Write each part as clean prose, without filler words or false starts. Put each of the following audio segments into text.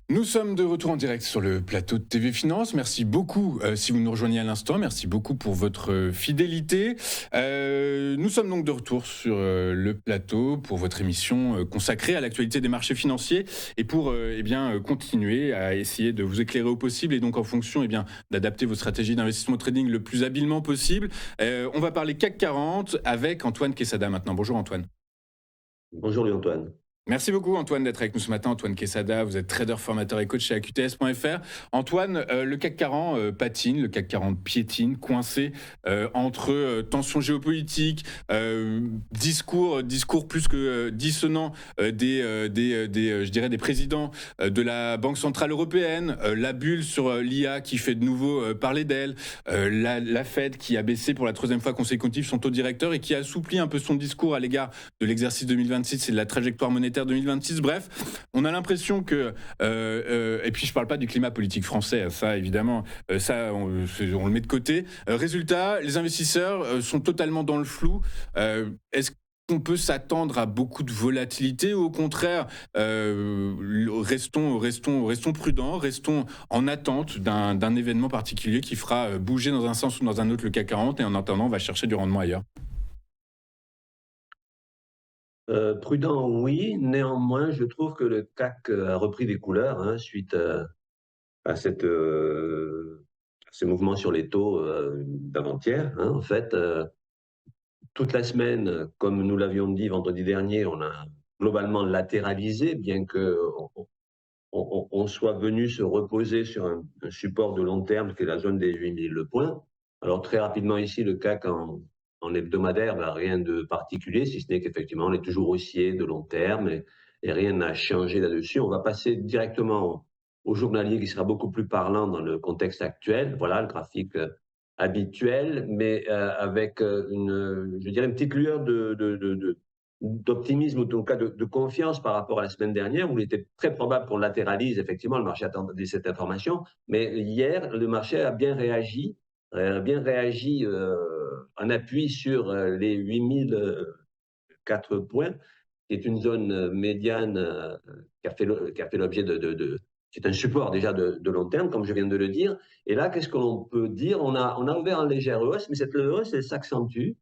Nous sommes de retour en direct sur le plateau de TV Finance. Merci beaucoup si vous nous rejoignez à l'instant. Merci beaucoup pour votre fidélité. Nous sommes donc de retour sur le plateau pour votre émission consacrée à l'actualité des marchés financiers et pour continuer à essayer de vous éclairer au possible et donc en fonction d'adapter vos stratégies d'investissement au trading le plus habilement possible. On va parler CAC 40 avec Antoine Quesada maintenant. Bonjour Antoine. Bonjour Louis-Antoine. Merci beaucoup Antoine d'être avec nous ce matin. Antoine Quesada, vous êtes trader, formateur et coach chez AQTS.fr. Antoine, le CAC 40 patine, le CAC 40 piétine, coincé entre tensions géopolitiques, discours plus que dissonants je dirais des présidents de la Banque Centrale Européenne, la bulle sur l'IA qui fait de nouveau parler d'elle, la Fed qui a baissé pour la troisième fois consécutive son taux directeur et qui assouplit un peu son discours à l'égard de l'exercice 2026 et de la trajectoire monétaire 2026. Bref, on a l'impression que, et puis je ne parle pas du climat politique français, ça évidemment, on le met de côté. Résultat, les investisseurs sont totalement dans le flou. Est-ce qu'on peut s'attendre à beaucoup de volatilité ou au contraire, restons prudents, restons en attente d'un événement particulier qui fera bouger dans un sens ou dans un autre le CAC 40 et en attendant, on va chercher du rendement ailleurs? Prudent, oui. Néanmoins, je trouve que le CAC a repris des couleurs suite à ces mouvements sur les taux d'avant-hier. En fait, toute la semaine, comme nous l'avions dit vendredi dernier, on a globalement latéralisé, bien que on soit venu se reposer sur un support de long terme qui est la zone des 8000 points. Alors très rapidement ici, le CAC en hebdomadaire, rien de particulier, si ce n'est qu'effectivement on est toujours haussier de long terme et rien n'a changé là-dessus. On va passer directement au journalier qui sera beaucoup plus parlant dans le contexte actuel. Voilà le graphique habituel, mais avec je dirais une petite lueur d'optimisme ou en tout cas de confiance par rapport à la semaine dernière où il était très probable qu'on latéralise. Effectivement, le marché attendait cette information, mais hier, le marché a bien réagi en appui sur les 8004 points, qui est une zone médiane qui a fait l'objet c'est un support déjà de long terme, comme je viens de le dire. Et là, qu'est-ce que l'on peut dire? On a ouvert en légère hausse, mais cette hausse, elle s'accentue.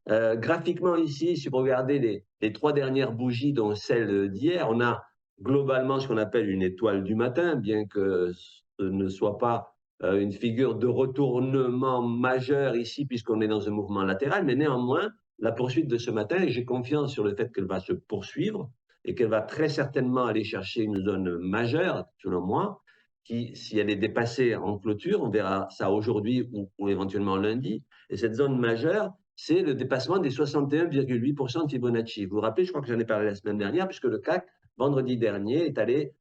Graphiquement ici, si vous regardez les trois dernières bougies, dont celle d'hier, on a globalement ce qu'on appelle une étoile du matin, bien que ce ne soit pas une figure de retournement majeur ici, puisqu'on est dans un mouvement latéral, mais néanmoins, la poursuite de ce matin, et j'ai confiance sur le fait qu'elle va se poursuivre et qu'elle va très certainement aller chercher une zone majeure, selon moi, qui, si elle est dépassée en clôture, on verra ça aujourd'hui ou éventuellement lundi, et cette zone majeure, c'est le dépassement des 61,8% de Fibonacci. Vous vous rappelez, je crois que j'en ai parlé la semaine dernière, puisque le CAC, vendredi dernier, est allé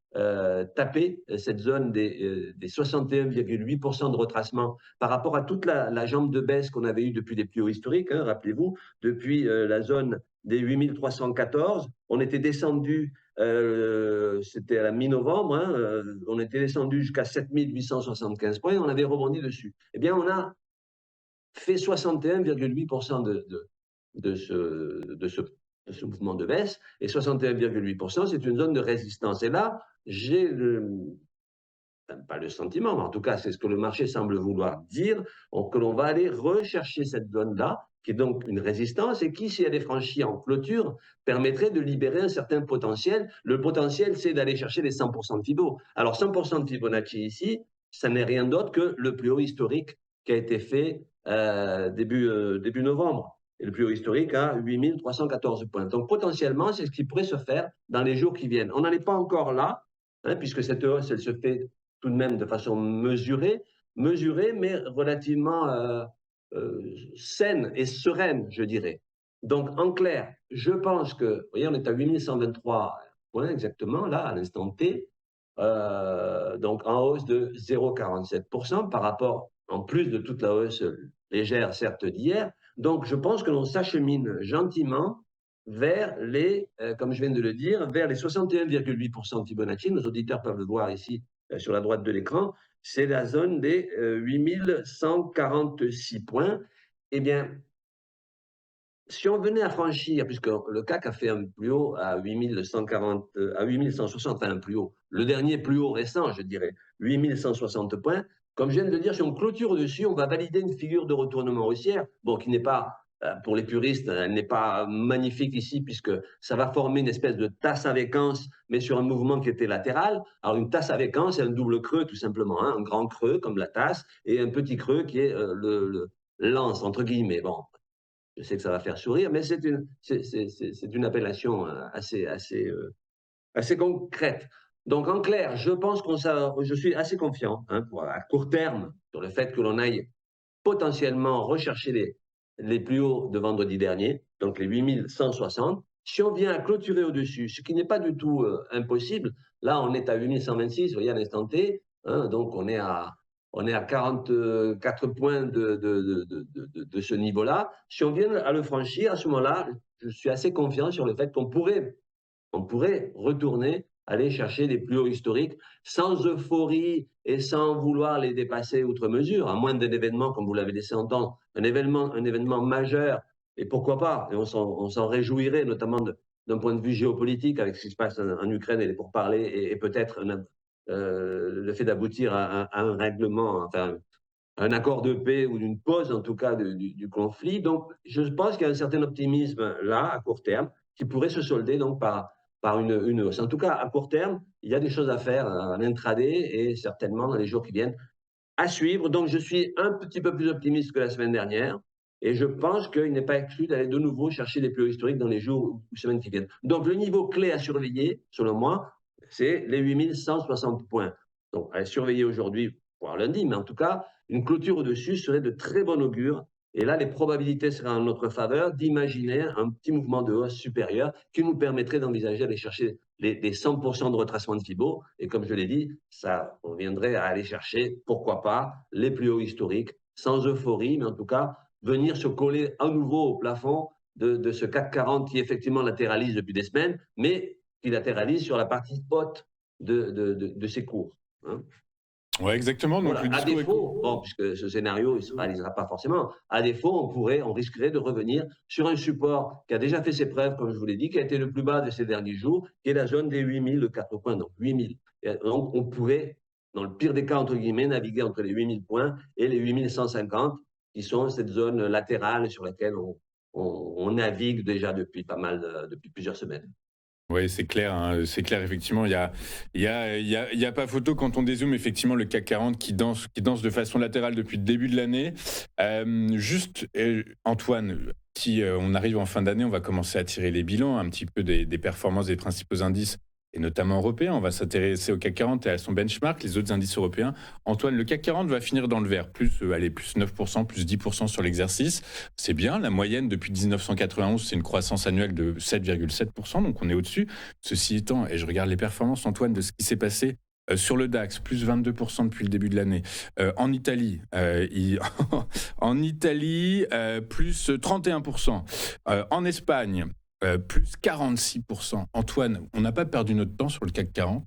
taper cette zone des 61,8% de retracement par rapport à toute la jambe de baisse qu'on avait eue depuis les plus hauts historiques, rappelez-vous, depuis la zone des 8314, on était descendu, c'était à la mi-novembre, on était descendu jusqu'à 7875 points, on avait rebondi dessus. Eh bien, on a fait 61,8% de ce mouvement de baisse, et 61,8%, c'est une zone de résistance. Et là, j'ai pas le sentiment, mais en tout cas, c'est ce que le marché semble vouloir dire, que l'on va aller rechercher cette zone-là, qui est donc une résistance, et qui, si elle est franchie en clôture, permettrait de libérer un certain potentiel. Le potentiel, c'est d'aller chercher les 100% de Fibonacci. Alors, 100% de Fibonacci ici, ça n'est rien d'autre que le plus haut historique qui a été fait début novembre. Et le plus haut historique à 8314 points. Donc, potentiellement, c'est ce qui pourrait se faire dans les jours qui viennent. On n'en est pas encore là, puisque cette hausse, elle se fait tout de même de façon mesurée, mais relativement saine et sereine, je dirais. Donc, en clair, je pense que, vous voyez, on est à 8123 points exactement, là, à l'instant T, donc en hausse de 0,47% par rapport, en plus de toute la hausse légère, certes, d'hier. Donc, je pense que l'on s'achemine gentiment vers comme je viens de le dire, vers les 61,8% de Fibonacci. Nos auditeurs peuvent le voir ici sur la droite de l'écran, c'est la zone des 8146 points. Eh bien, Si on venait à franchir, puisque le CAC a fait un plus haut à 8140, à 8160, enfin un plus haut, le dernier plus haut récent, je dirais, 8160 points. Comme je viens de le dire, si on clôture dessus, on va valider une figure de retournement haussière, bon, qui n'est pas, pour les puristes, elle n'est pas magnifique ici, puisque ça va former une espèce de tasse à séquence, mais sur un mouvement qui était latéral. Alors, une tasse à séquence, c'est un double creux, tout simplement, hein, un grand creux, comme la tasse, et un petit creux qui est l'anse, entre guillemets. Bon, je sais que ça va faire sourire, mais c'est une appellation assez concrète. Donc, en clair, je pense je suis assez confiant à court terme sur le fait que l'on aille potentiellement rechercher les plus hauts de vendredi dernier, donc les 8160. Si on vient à clôturer au-dessus, ce qui n'est pas du tout impossible, là on est à 8126, vous voyez à l'instant T, hein, donc on est à 44 points de ce niveau-là. Si on vient à le franchir, à ce moment-là, je suis assez confiant sur le fait qu'on pourrait retourner, aller chercher les plus hauts historiques sans euphorie et sans vouloir les dépasser outre mesure, à moins d'un événement, comme vous l'avez laissé entendre, un événement majeur, et pourquoi pas, et on s'en réjouirait, notamment d'un point de vue géopolitique, avec ce qui se passe en Ukraine et les pourparlers, et peut-être le fait d'aboutir à un règlement, enfin, un accord de paix ou d'une pause, en tout cas, du conflit. Donc, je pense qu'il y a un certain optimisme là, à court terme, qui pourrait se solder donc par une hausse. En tout cas, à court terme, il y a des choses à faire en intraday et certainement dans les jours qui viennent à suivre. Donc, je suis un petit peu plus optimiste que la semaine dernière et je pense qu'il n'est pas exclu d'aller de nouveau chercher les plus hauts historiques dans les jours ou semaines qui viennent. Donc, le niveau clé à surveiller, selon moi, c'est les 8160 points. Donc, à surveiller aujourd'hui, voire lundi, mais en tout cas, une clôture au-dessus serait de très bon augure. Et là, les probabilités seraient en notre faveur d'imaginer un petit mouvement de hausse supérieur qui nous permettrait d'envisager d'aller chercher les 100% de retracement de Fibo. Et comme je l'ai dit, ça reviendrait à aller chercher, pourquoi pas, les plus hauts historiques, sans euphorie, mais en tout cas, venir se coller à nouveau au plafond de ce CAC 40 qui effectivement latéralise depuis des semaines, mais qui latéralise sur la partie haute de ses cours. Hein. Ouais, exactement. Donc, Voilà. le À discours défaut, bon, puisque ce scénario ne se réalisera pas forcément, à défaut, on risquerait de revenir sur un support qui a déjà fait ses preuves, comme je vous l'ai dit, qui a été le plus bas de ces derniers jours, qui est la zone des 8004 points, donc 8000. Et donc, on pourrait, dans le pire des cas, entre guillemets, naviguer entre les 8000 points et les 8150, qui sont cette zone latérale sur laquelle on navigue déjà depuis plusieurs semaines. Oui, c'est clair, hein, c'est clair, effectivement. Il y a pas photo quand on dézoome, effectivement, le CAC 40 qui danse de façon latérale depuis le début de l'année. Juste, Antoine, si on arrive en fin d'année, on va commencer à tirer les bilans un petit peu des performances des principaux indices, et notamment européens. On va s'intéresser au CAC 40 et à son benchmark, les autres indices européens. Antoine, le CAC 40 va finir dans le vert, plus 9%, plus 10% sur l'exercice. C'est bien, la moyenne depuis 1991, c'est une croissance annuelle de 7,7%, donc on est au-dessus. Ceci étant, et je regarde les performances, Antoine, de ce qui s'est passé sur le DAX, plus 22% depuis le début de l'année. En Italie, en Italie plus 31%. En Espagne, plus 46%. Antoine, on n'a pas perdu notre temps sur le CAC 40?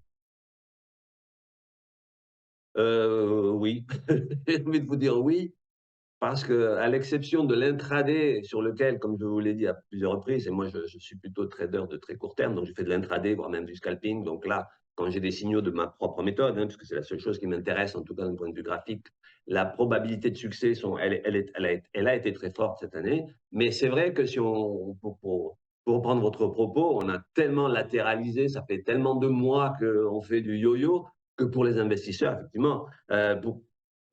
Oui, j'ai envie de vous dire oui. Parce que, à l'exception de l'intraday sur lequel, comme je vous l'ai dit à plusieurs reprises, et moi je suis plutôt trader de très court terme, donc je fais de l'intraday, voire même du scalping. Donc là, quand j'ai des signaux de ma propre méthode, puisque c'est la seule chose qui m'intéresse, en tout cas d'un point de vue graphique, la probabilité de succès, elle a été très forte cette année. Mais c'est vrai que si pour reprendre votre propos, on a tellement latéralisé, ça fait tellement de mois qu'on fait du yo-yo, que pour les investisseurs, effectivement,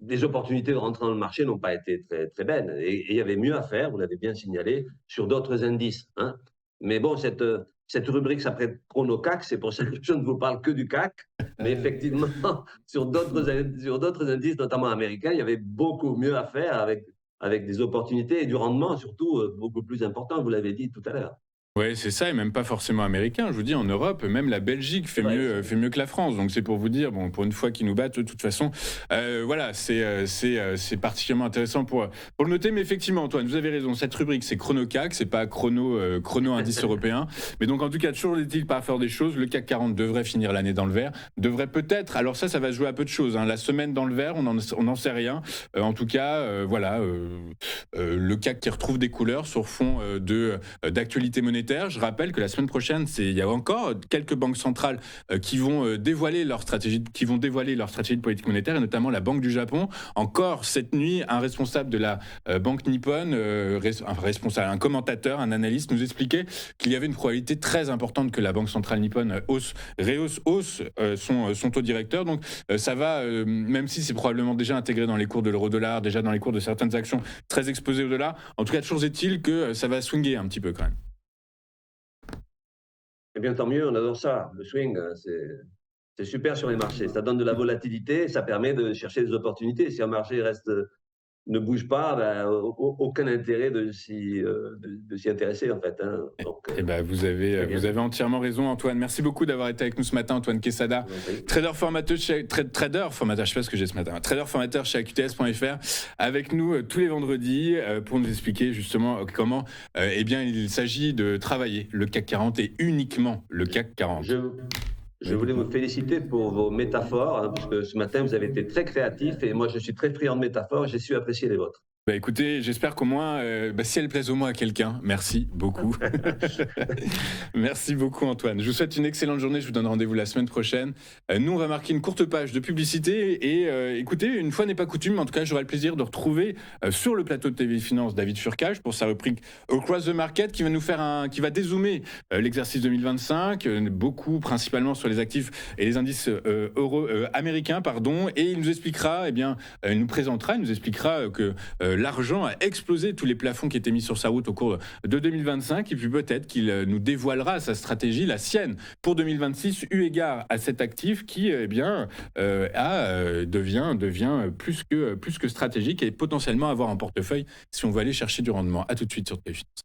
les opportunités de rentrer dans le marché n'ont pas été très, très belles. Et il y avait mieux à faire, vous l'avez bien signalé, sur d'autres indices. Hein. Mais bon, cette rubrique s'appelle Chrono CAC, c'est pour ça que je ne vous parle que du CAC. Mais effectivement, sur d'autres indices, notamment américains, il y avait beaucoup mieux à faire avec des opportunités et du rendement surtout beaucoup plus important, vous l'avez dit tout à l'heure. Ouais, c'est ça, et même pas forcément américain. Je vous dis, en Europe, même la Belgique C'est vrai, c'est fait mieux que la France. Donc c'est pour vous dire, bon, pour une fois qu'ils nous battent, de toute façon, voilà, c'est particulièrement intéressant pour le noter. Mais effectivement, Antoine, vous avez raison. Cette rubrique, c'est chrono-CAC, c'est pas chrono indice européen. Mais donc en tout cas, toujours est-il par faire des choses. Le CAC 40 devrait finir l'année dans le vert, devrait peut-être. Alors ça va se jouer à peu de choses, hein. La semaine dans le vert, on n'en sait rien. En tout cas, voilà, le CAC qui retrouve des couleurs sur fond d'actualité monétaire. Je rappelle que la semaine prochaine, il y a encore quelques banques centrales qui vont dévoiler leur stratégie, de politique monétaire, et notamment la Banque du Japon. Encore cette nuit, un responsable de la banque nippone, un commentateur, un analyste, nous expliquait qu'il y avait une probabilité très importante que la Banque centrale nippone hausse son taux directeur. Donc ça va, même si c'est probablement déjà intégré dans les cours de l'euro-dollar, déjà dans les cours de certaines actions très exposées au dollar, en tout cas, toujours est-il que ça va swinguer un petit peu quand même. Eh bien, tant mieux, on adore ça. Le swing, c'est super sur les marchés. Ça donne de la volatilité, ça permet de chercher des opportunités. Si un marché ne bouge pas, ben, aucun intérêt de s'y intéresser, en fait, hein. Donc, Eh ben, très bien, vous avez entièrement raison, Antoine. Merci beaucoup d'avoir été avec nous ce matin, Antoine Quesada, je vous en prie. trader formateur, je sais pas ce que j'ai ce matin, trader formateur chez AQTS.fr, avec nous tous les vendredis pour nous expliquer justement comment eh bien, il s'agit de travailler le CAC 40 et uniquement le CAC 40. Je voulais vous féliciter pour vos métaphores, hein, parce que ce matin, vous avez été très créatif et moi, je suis très friand de métaphores. J'ai su apprécier les vôtres. Bah écoutez, j'espère qu'au moins, si elle plaise au moins à quelqu'un, merci beaucoup. Merci beaucoup Antoine. Je vous souhaite une excellente journée, je vous donne rendez-vous la semaine prochaine. Nous, on va marquer une courte page de publicité et écoutez, une fois n'est pas coutume, mais en tout cas, j'aurai le plaisir de retrouver sur le plateau de TV Finance David Furcage pour sa rubrique Across the Market qui va dézoomer l'exercice 2025, beaucoup principalement sur les actifs et les indices américains, pardon, et il nous expliquera, il nous expliquera que l'argent a explosé tous les plafonds qui étaient mis sur sa route au cours de 2025, et puis peut-être qu'il nous dévoilera sa stratégie, la sienne, pour 2026, eu égard à cet actif qui devient plus que stratégique et potentiellement avoir un portefeuille si on veut aller chercher du rendement. À tout de suite sur TV.